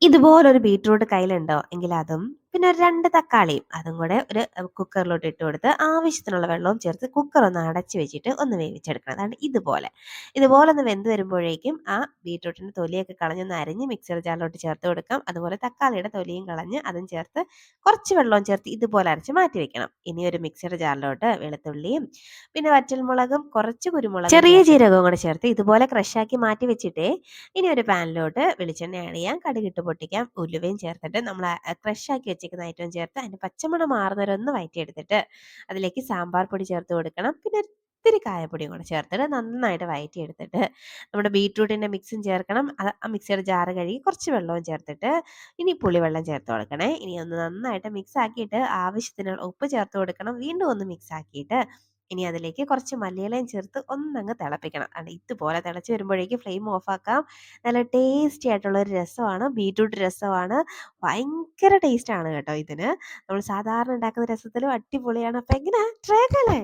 ഇതുപോലൊരു ബീറ്റ്റൂട്ട് കയ്യിലുണ്ടോ? എങ്കിൽ അതും, പിന്നെ ഒരു 2 തക്കാളിയും അതും കൂടെ ഒരു കുക്കറിലോട്ട് ഇട്ട് കൊടുത്ത് ആവശ്യത്തിനുള്ള വെള്ളവും ചേർത്ത് കുക്കർ ഒന്ന് അടച്ച് വെച്ചിട്ട് ഒന്ന് വേവിച്ചെടുക്കണം. അതാണ് ഇതുപോലെ. ഇതുപോലെ ഒന്ന് വെന്ത് വരുമ്പോഴേക്കും ആ ബീറ്റ്റൂട്ടിന്റെ തൊലിയൊക്കെ കളഞ്ഞൊന്ന് അരിഞ്ഞ് മിക്സർ ജാറിലോട്ട് ചേർത്ത് കൊടുക്കാം. അതുപോലെ തക്കാളിയുടെ തൊലിയും കളഞ്ഞ് അതും ചേർത്ത് കുറച്ച് വെള്ളവും ചേർത്ത് ഇതുപോലെ അരച്ച് മാറ്റി വെക്കണം. ഇനി ഒരു മിക്സർ ജാറിലോട്ട് വെളുത്തുള്ളിയും പിന്നെ വറ്റൽമുളകും കുറച്ച് കുരുമുളകും ചെറിയ ജീരകവും കൂടെ ചേർത്ത് ഇതുപോലെ ക്രഷാക്കി മാറ്റി വെച്ചിട്ടേ ഇനി ഒരു പാനിലോട്ട് വെളിച്ചെണ്ണ ആഡ് ചെയ്യാം, കടുകിട്ട് പൊട്ടിക്കാം, ഉലുവയും ചേർത്തിട്ട് നമ്മൾ ക്രഷാക്കി വെച്ചിരിക്കുന്ന ഐറ്റം ചേർത്ത് അതിൻ്റെ പച്ചമണം മാറുന്നവരെ ഒന്ന് വഴറ്റിയെടുത്തിട്ട് അതിലേക്ക് സാമ്പാർ പൊടി ചേർത്ത് കൊടുക്കണം. പിന്നെ ഇത്തിരി കായപ്പൊടിയും കൂടെ ചേർത്തിട്ട് നന്നായിട്ട് വഴറ്റിയെടുത്തിട്ട് നമ്മുടെ ബീറ്റ്റൂട്ടിൻ്റെ മിക്സും ചേർക്കണം. അത് ആ മിക്സിയുടെ ജാറ് കഴുകി കുറച്ച് വെള്ളവും ചേർത്തിട്ട് ഇനി പുളിവെള്ളം ചേർത്ത് കൊടുക്കണേ. ഇനി ഒന്ന് നന്നായിട്ട് മിക്സ് ആക്കിയിട്ട് ആവശ്യത്തിനുള്ള ഉപ്പ് ചേർത്ത് കൊടുക്കണം. വീണ്ടും ഒന്ന് മിക്സ് ആക്കിയിട്ട് ഇനി അതിലേക്ക് കുറച്ച് മല്ലിയിലയും ചേർത്ത് ഒന്നങ്ങ് തിളപ്പിക്കണം. ഇതുപോലെ തിളച്ച് വരുമ്പോഴേക്കും ഫ്ലെയിം ഓഫ് ആക്കാം. നല്ല ടേസ്റ്റി ആയിട്ടുള്ള ഒരു രസമാണ്, ബീറ്റ്റൂട്ട് രസമാണ്. ഭയങ്കര ടേസ്റ്റ് ആണ് കേട്ടോ ഇതിന്. നമ്മൾ സാധാരണ ഉണ്ടാക്കുന്ന രസത്തിലും അടിപൊളിയാണ്. അപ്പം എങ്ങനെ ട്രൈ ആക്കല്ലേ?